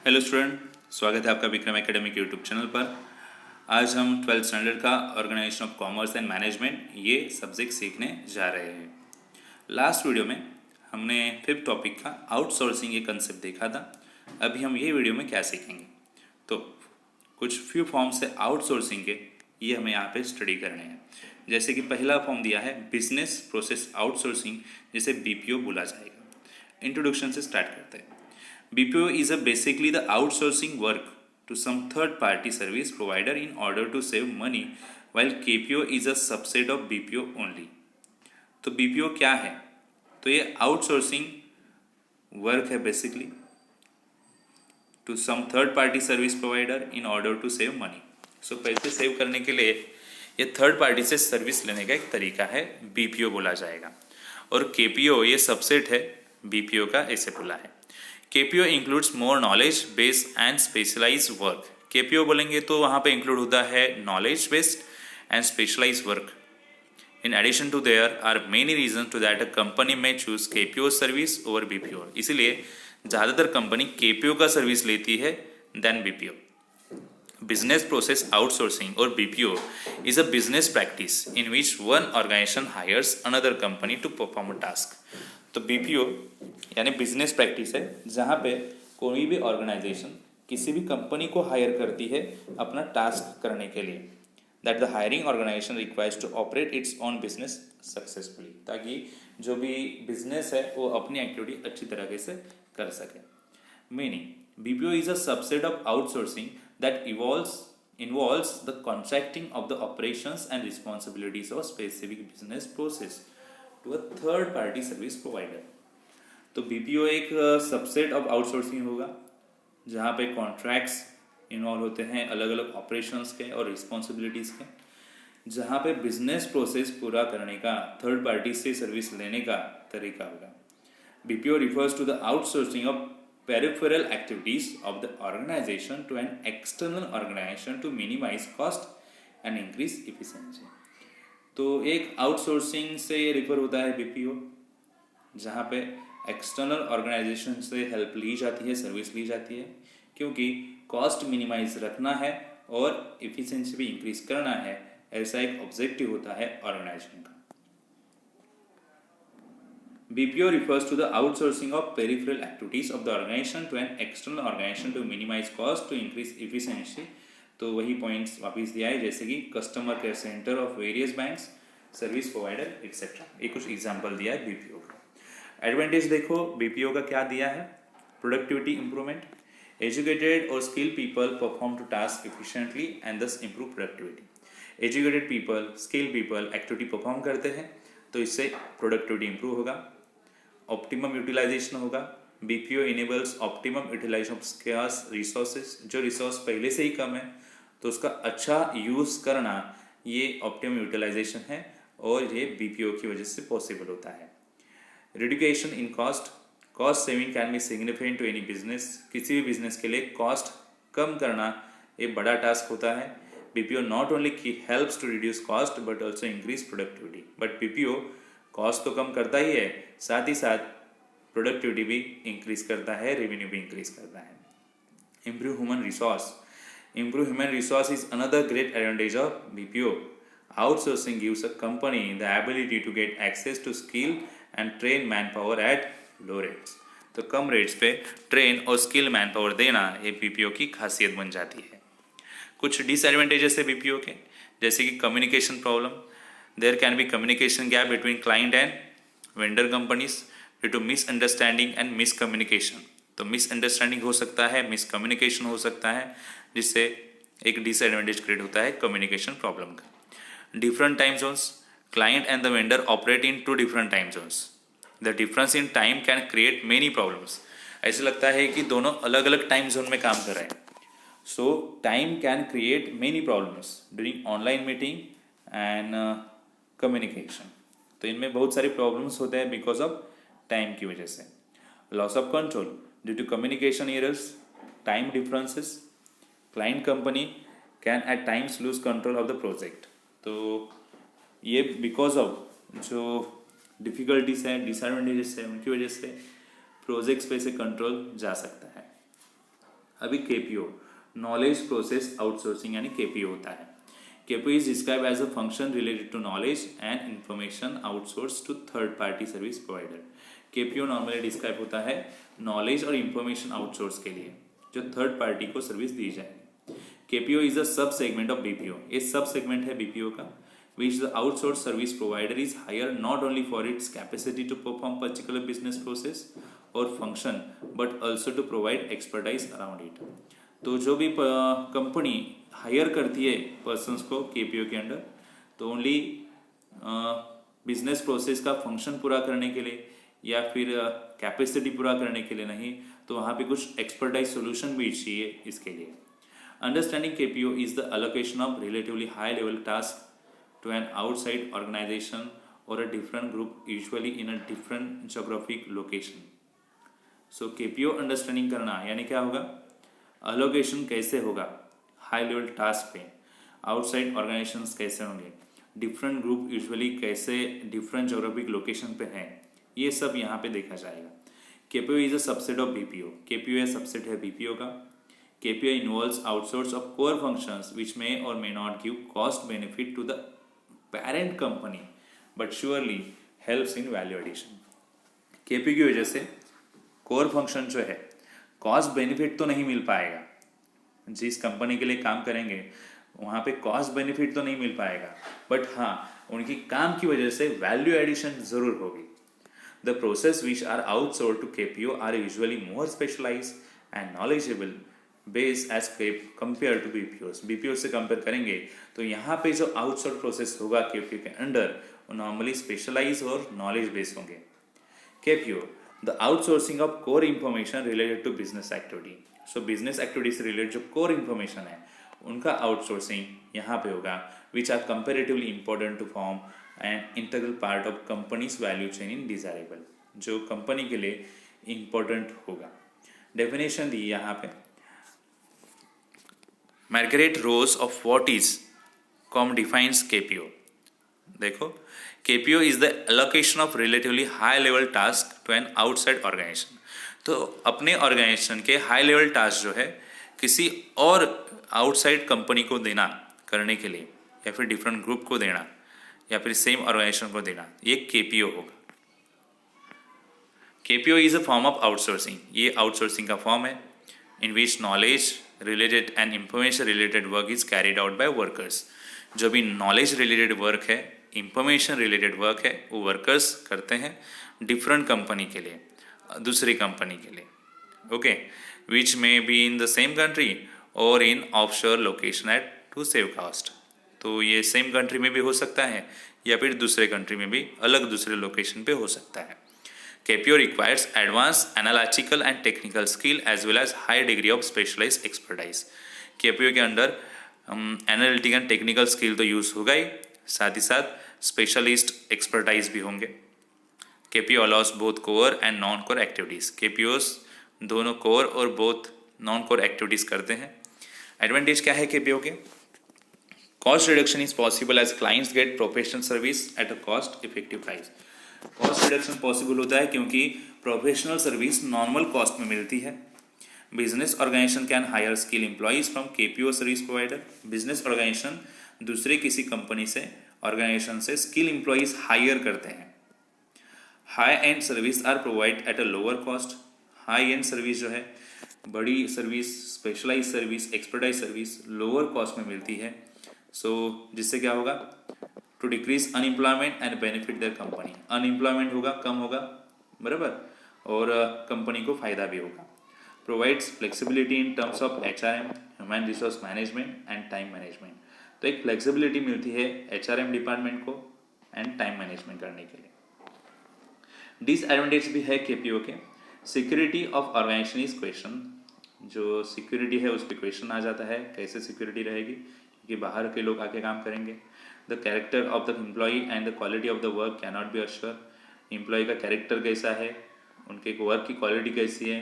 Hello student, स्वागत है आपका विक्रम एकेडमिक यूट्यूब चैनल पर। आज हम 12th स्टैंडर्ड का organisation of commerce and management ये सब्जेक्ट सीखने जा रहे हैं। लास्ट वीडियो में हमने 5th टॉपिक का आउटसोर्सिंग ये कंसेप्ट देखा था। अभी हम ये वीडियो में क्या सीखेंगे, तो कुछ फ्यू फॉर्म्स है आउटसोर्सिंग के, ये हमें यहाँ पे स्टडी करने हैं। जैसे कि पहला फॉर्म दिया है बिजनेस प्रोसेस आउटसोर्सिंग, जिसे बीपीओ बोला जाएगा। इंट्रोडक्शन से स्टार्ट करते हैं। BPO is basically the outsourcing work to some third-party service provider in order to save money, while KPO is a subset of BPO only. तो BPO क्या है? तो ये आउटसोर्सिंग वर्क है basically to some third party service provider in order to save money. So पैसे save करने के लिए ये थर्ड पार्टी से सर्विस लेने का एक तरीका है, BPO बोला जाएगा। और KPO ये सबसेट है BPO का, ऐसे बोला है। KPO includes more knowledge based and specialize work. KPO बोलेंगे तो वहाँ पे इंक्लूड होता है knowledge based and specialize work. In addition to there are many reason to that a company may choose KPO service over BPO। इसीलिए ज़्यादातर company KPO का service लेती है than BPO। Business process outsourcing और BPO is a business practice in which one organization hires another company to perform a task. तो BPO यानी business practice है जहाँ पे कोई भी ऑर्गेनाइजेशन किसी भी कंपनी को हायर करती है अपना टास्क करने के लिए, that the hiring organisation requires to operate its own business successfully, ताकि जो भी बिजनेस है वो अपनी एक्टिविटी अच्छी तरीके से कर सके। Meaning BPO is a subset of outsourcing that involves the contracting of the operations and responsibilities of a specific business process to a third party service provider। तो BPO एक सबसेट ऑफ आउटसोर्सिंग होगा जहाँ पे contracts involve होते हैं अलग अलग operations के और रिस्पॉन्सिबिलिटीज़ के, जहाँ पे बिजनेस प्रोसेस पूरा करने का थर्ड पार्टी से सर्विस लेने का तरीका होगा। BPO refers to the outsourcing of peripheral activities of the organization to an external organization to minimize cost and increase efficiency। तो एक आउटसोर्सिंग से ये रिफर होता है BPO, जहाँ पे एक्सटर्नल ऑर्गेनाइजेशन से हेल्प ली जाती है, सर्विस ली जाती है, क्योंकि कॉस्ट मिनिमाइज रखना है और इफिशिएंसी भी इंक्रीज करना है, ऐसा एक ऑब्जेक्टिव होता है ऑर्गेनाइजेशन का। BPO refers to the outsourcing of peripheral activities of the organization to an external organization to minimize cost to increase efficiency। तो वही पॉइंट्स वापस दिया है, जैसे कि customer care centre of various banks, service provider etcetera. ये कुछ example दिया है BPO का। एडवांटेज देखो BPO का क्या दिया है, प्रोडक्टिविटी इंप्रूवमेंट, एजुकेटेड और skilled people perform to task efficiently and thus improve productivity. Educated people, skilled people activity perform करते हैं तो इससे प्रोडक्टिविटी इंप्रूव होगा। ऑप्टिमम यूटिलाइजेशन होगा, BPO enables optimum utilization of scarce resources. जो रिसोर्स पहले से ही कम है तो उसका अच्छा यूज़ करना, ये ऑप्टिमम यूटिलाइजेशन है और ये BPO की वजह से पॉसिबल होता है। Reduction in cost saving can be significant to any business. किसी भी बिजनेस के लिए कॉस्ट कम करना एक बड़ा टास्क होता है। BPO not only helps to reduce cost but also increase productivity. But BPO cost तो कम करता ही है, साथ ही साथ प्रोडक्टिविटी भी इंक्रीज करता है, रेवेन्यू भी इंक्रीज करता है। Improve human resource is another great advantage of BPO। Outsourcing gives a company the ability to get access to skill and train manpower at low rates। तो कम रेट्स पे train और skill man power देना ये BPO की खासियत बन जाती है। कुछ डिसएडवांटेजेस है BPO के, जैसे कि communication problem. There can be communication gap between client and vendor companies due to misunderstanding and miscommunication. तो मिसअंडरस्टैंडिंग हो सकता है, मिसकम्युनिकेशन हो सकता है, जिससे एक डिसएडवांटेज क्रिएट होता है कम्युनिकेशन प्रॉब्लम का। Different time zones, client and the vendor operate in two different time zones। The difference in time can create many problems। ऐसे लगता है कि दोनों अलग अलग टाइम जोन में काम कर रहे हैं। So time can create many problems during online meeting and communication। तो इनमें बहुत सारे प्रॉब्लम्स होते हैं बिकॉज ऑफ टाइम की वजह से। Loss of control due to communication errors, time differences, client company can at times lose control of the project. तो ये बिकॉज ऑफ जो डिफ़िकल्टीज हैं, डिसएडवांटेजेस हैं, उनकी वजह से प्रोजेक्ट्स पे से कंट्रोल जा सकता है। अभी केपीओ नॉलेज प्रोसेस आउटसोर्सिंग यानी केपीओ होता है। KPO is describe as a function related to knowledge and information outsource to third party service provider. KPO normally describe होता है नॉलेज और इंफॉर्मेशन आउटसोर्स के लिए जो थर्ड पार्टी को सर्विस दी जाएगी। केपीओ इज अ सब सेगमेंट ऑफ बीपीओ, ये सब सेगमेंट है बीपीओ का, which the outsourced service provider is hired not only for its capacity to perform particular business process or function but also to provide expertise around it। तो जो भी company hire करती है persons को KPO के under, तो only business process का function पूरा करने के लिए या फिर कैपेसिटी पूरा करने के लिए नहीं, तो वहाँ पे कुछ एक्सपर्टाइज सोल्यूशन भी चाहिए इसके लिए। Understanding KPO is the allocation of relatively high level task to an outside organization or a different group, usually in a different geographic location। So KPO understanding करना यानी क्या होगा, अलोकेशन कैसे होगा हाई लेवल टास्क पे, outside organisations कैसे होंगे, different group usually कैसे डिफरेंट जोग्राफिक लोकेशन पे हैं, ये सब यहाँ पे देखा जाएगा। KPO is a subset of BPO, KPO subset है BPO का। KPO involves outsource of core functions which may or may not give cost benefit to the parent company but surely helps in value addition। KPO की वजह से core function जो है cost benefit तो नहीं मिल पाएगा, जिस कंपनी के लिए काम करेंगे वहाँ पे कॉस्ट बेनिफिट तो नहीं मिल पाएगा, बट हाँ उनकी काम की वजह से वैल्यू एडिशन जरूर होगी। The process which are outsource to KPO are usually more specialise and knowledgeable base as compare to BPO. BPO से कंपेयर करेंगे तो यहाँ पे जो आउटसोर्स प्रोसेस होगा केपीओ के अंडर वो नॉर्मली स्पेशलाइज और नॉलेज बेस होंगे। KPO the outsourcing of core information related to business activity. So business activity से रिलेटेड जो कोर इंफॉर्मेशन है उनका आउटसोर्सिंग यहाँ पे होगा, which are comparatively important to form and integral part of companies value chain in desirable, जो company के लिए इंपॉर्टेंट होगा। डेफिनेशन दी यहाँ पे Margaret Rouse of what is com defines KPO. देखो KPO is the allocation of relatively high level task to an outside organization. तो अपने ऑर्गेनाइजेशन के हाई लेवल टास्क जो है किसी और आउटसाइड कंपनी को देना करने के लिए, या फिर डिफरेंट ग्रुप को देना, या फिर सेम ऑर्गेनाइजेशन को देना, ये केपीओ होगा। KPO is a form of outsourcing, ये आउटसोर्सिंग का फॉर्म है in which knowledge related and information related work is carried out by workers. जो भी नॉलेज रिलेटेड वर्क है, इंफॉर्मेशन रिलेटेड वर्क है, वो वर्कर्स करते हैं डिफरेंट कंपनी के लिए, दूसरी कंपनी के लिए, okay, which may be in the same country और in offshore location at to save cost. तो ये सेम कंट्री में भी हो सकता है या फिर दूसरे कंट्री में भी अलग दूसरे लोकेशन पे हो सकता है। KPO requires advanced analytical and technical skill as well as high degree of specialized expertise। KPO के under analytic and technical skill तो यूज होगा ही, साथ ही साथ स्पेशलिस्ट एक्सपर्टाइज भी होंगे। KPO allows both core and non core activities. KPOs दोनों core और both non core activities करते हैं। एडवांटेज क्या है KPO के? Cost reduction is possible as clients get professional service at a cost effective price. Cost reduction possible होता है क्योंकि प्रोफेशनल सर्विस नॉर्मल कॉस्ट में मिलती है। Business organisation can hire skill employees from KPO service provider. Business organisation दूसरे किसी company से organisation से स्किल एम्प्लॉइज हायर करते हैं। High end service are provide at a lower cost. High end service जो है, बड़ी service, specialise service, expertise service lower cost में मिलती है। सो जिससे क्या होगा, to decrease unemployment and benefit their company. Unemployment होगा, कम होगा, बराबर, और कंपनी को फायदा भी होगा। Provides flexibility in terms of HRM, human resource management and time management. तो एक फ्लेक्सिबिलिटी मिलती है HRM डिपार्टमेंट को एंड टाइम मैनेजमेंट करने के लिए। डिसएडवांटेज भी है KPO के। Security of organisation is question. जो सिक्योरिटी है उस पर क्वेश्चन आ जाता है, कैसे सिक्योरिटी रहेगी, क्योंकि बाहर के लोग आके काम करेंगे। The character of the employee and the quality of the work can not be assure. Employee का कैरेक्टर कैसा है, उनके वर्क की क्वालिटी कैसी है,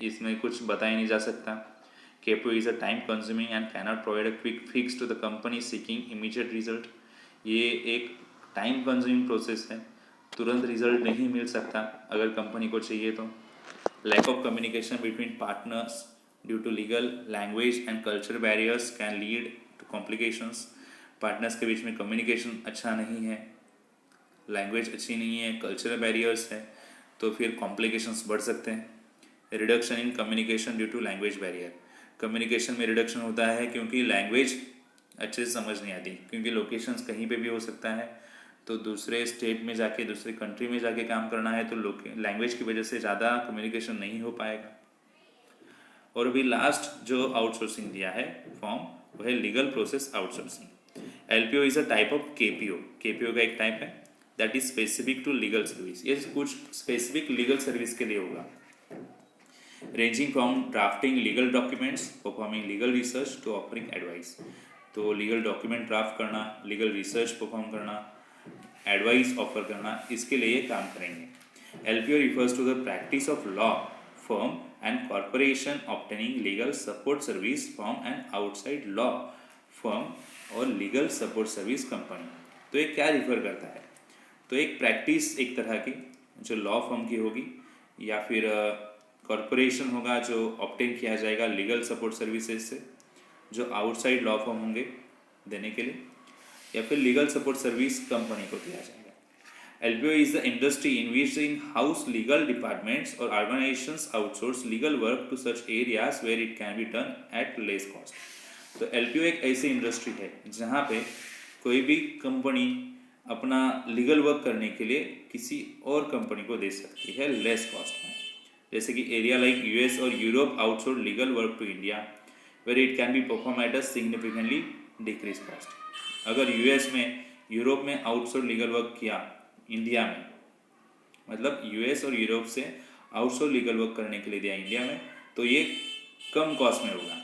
इसमें कुछ बताया नहीं जा सकता। KPO is a time consuming and can not provide a quick fix to the company seeking immediate result. ये एक टाइम कंज्यूमिंग प्रोसेस है, तुरंत रिजल्ट नहीं मिल सकता अगर कंपनी को चाहिए तो। Lack of communication between partners due to legal, language and culture barriers can lead to complications. Partners के बीच में कम्युनिकेशन अच्छा नहीं है, लैंग्वेज अच्छी नहीं है, कल्चरल बैरियर्स है, तो फिर कॉम्प्लिकेशंस बढ़ सकते हैं। Reduction in communication due to language barrier, communication में रिडक्शन होता है क्योंकि लैंग्वेज अच्छे से समझ नहीं आती, क्योंकि लोकेशंस कहीं पे भी हो सकता है, तो दूसरे स्टेट में जाके, दूसरे कंट्री में जाके काम करना है, तो लैंग्वेज की वजह से ज़्यादा कम्युनिकेशन नहीं हो पाएगा। और अभी लास्ट जो आउटसोर्सिंग दिया है फॉर्म, वो है legal process outsourcing. LPO is a type of KPO, KPO का एक टाइप है that is specific to legal service. ये कुछ स्पेसिफिक लीगल सर्विस के लिए होगा, ranging from drafting legal documents, performing legal research to offering advice. तो legal document draft करना, लीगल रिसर्च परफॉर्म करना, एडवाइस ऑफर करना, इसके लिए काम करेंगे। LPO refers to the practice of law firm and corporation obtaining legal support service from an outside law firm और legal support service company. तो ये क्या रिफर करता है? तो एक प्रैक्टिस एक तरह की जो लॉ फर्म की होगी, या फिर कॉरपोरेशन होगा जो ऑब्टेन किया जाएगा लीगल सपोर्ट सर्विसेज से, जो आउटसाइड लॉ फर्म होंगे देने के लिए, या फिर लीगल सपोर्ट सर्विस कंपनी को दिया जाएगा। LPO is the industry in which in house legal departments और organizations outsource legal work to such areas where it can be done at less cost. तो एलपीओ एक ऐसी इंडस्ट्री है जहाँ पे कोई भी कंपनी अपना लीगल वर्क करने के लिए किसी और कंपनी को दे सकती है लेस कॉस्ट में। जैसे कि एरिया लाइक यूएस और Europe outsource legal work to India where it can be perform at a significantly decrease cost. अगर यूएस में, यूरोप में आउटसोर्स लीगल वर्क किया इंडिया में, मतलब यूएस और यूरोप से आउटसोर्स लीगल वर्क करने के लिए दिया इंडिया में, तो ये कम कॉस्ट में होगा।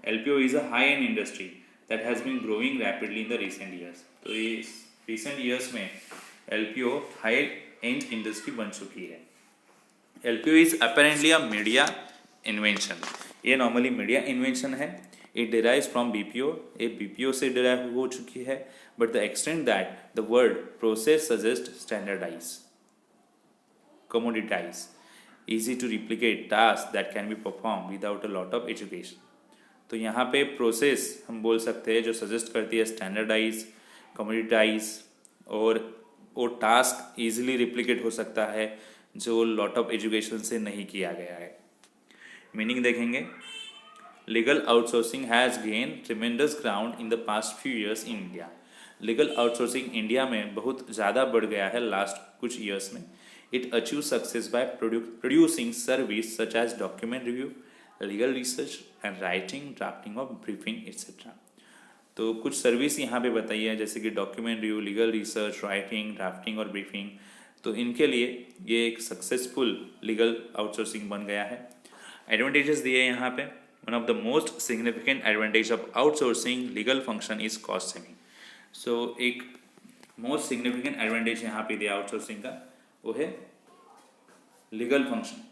LPO is a high end industry that has been growing rapidly in the recent years. तो ये रिसेंट ईयर्स में एलपीओ हाई एंड इंडस्ट्री बन चुकी है। LPO is apparently a media invention, ये नॉर्मली मीडिया इन्वेंशन है। इट डिराइव्स फ्रॉम बीपीओ, ये BPO से डिराइव हो चुकी है, but the extent that the word process suggest standardize, commoditize, easy to replicate tasks that can be performed without a lot of education। तो यहाँ पे process हम बोल सकते हैं जो सजेस्ट करती है स्टैंडर्डाइज, कमोडिटाइज, और वो टास्क इजीली रिप्लिकेट हो सकता है जो लॉट ऑफ एजुकेशन से नहीं किया गया है। मीनिंग देखेंगे, legal outsourcing has gain tremendous ground in the past few years in India. Legal outsourcing India में बहुत ज़्यादा बढ़ गया है लास्ट कुछ ईयर्स में। It achieve success by producing service such as document review, legal research and writing, drafting of briefing etcetera. तो कुछ सर्विस यहाँ पे बताई है, जैसे कि document review, legal research, writing, drafting और ब्रीफिंग। तो इनके लिए ये एक सक्सेसफुल लीगल आउटसोर्सिंग बन गया है। एडवांटेजेस दिए यहाँ पे, one of the most significant advantage of outsourcing legal function is cost saving. So एक मोस्ट सिग्निफिकेंट एडवांटेज यहाँ पे दिया आउटसोर्सिंग का, वो है लीगल फंक्शन,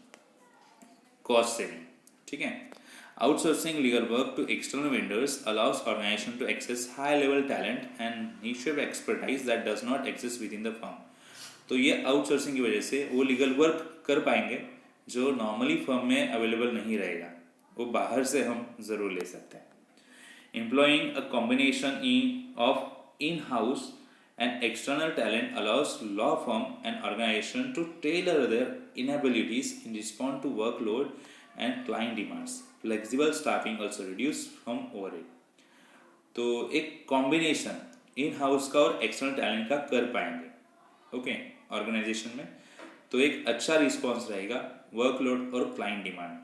कॉस्ट सेविंग। ठीक है, outsourcing legal work to external vendors allows organization to access high level talent and niche expertise that does not exist within the firm। तो ये आउटसोर्सिंग की वजह से वो लीगल वर्क कर पाएंगे जो नॉर्मली फर्म में अवेलेबल नहीं रहेगा, वो बाहर से हम ज़रूर ले सकते हैं। Employing a combination of in house and external talent allows law firm and organization to tailor their inabilities in response to workload and client demands। Flexible staffing also reduce from overhead। तो एक combination in house का और external talent का कर पाएंगे okay organisation में, तो एक अच्छा रिस्पॉन्स रहेगा वर्कलोड और क्लाइंट डिमांड।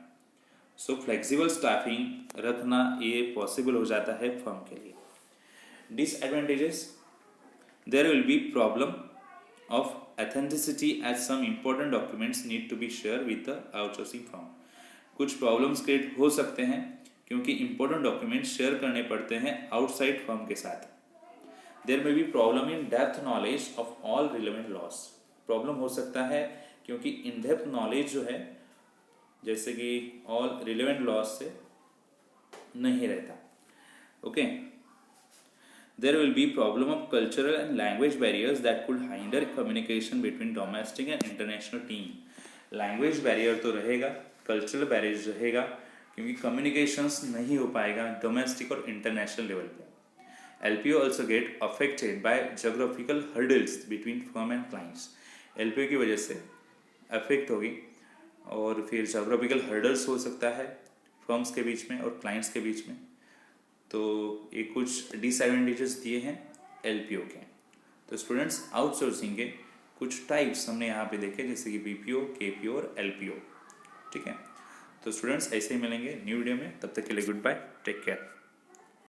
सो फ्लेक्सिबल स्टाफिंग रखना ये पॉसिबल हो जाता है फर्म के लिए। Disadvantages, there will be problem of authenticity as some important documents need to be shared with the outsourcing firm। कुछ प्रॉब्लम्स क्रिएट हो सकते हैं क्योंकि इंपॉर्टेंट डॉक्यूमेंट्स शेयर करने पड़ते हैं आउटसाइड फर्म के साथ। There may be problem in depth knowledge of all relevant laws, problem हो सकता है क्योंकि इन डेप्थ नॉलेज जो है जैसे कि ऑल रिलेवेंट लॉस से नहीं रहता okay. There will be problem of cultural and language barriers that could hinder communication between domestic and international team। Language barrier तो रहेगा, cultural barriers रहेगा, क्योंकि कम्युनिकेशंस नहीं हो पाएगा डोमेस्टिक और इंटरनेशनल लेवल पे। LPO also get affected by geographical hurdles between firm and clients। LPO की वजह से अफेक्ट होगी और फिर जोग्राफिकल हर्डल्स हो सकता है फर्म्स के बीच में और क्लाइंट्स के बीच में। तो ये कुछ डिसएडवांटेजेस दिए हैं LPO के। तो स्टूडेंट्स आउटसोर्सिंग के कुछ टाइप्स हमने यहाँ पे देखे, जैसे कि BPO, KPO और LPO। ठीक है, तो स्टूडेंट्स ऐसे ही मिलेंगे न्यू वीडियो में, तब तक के लिए गुड बाय, टेक केयर।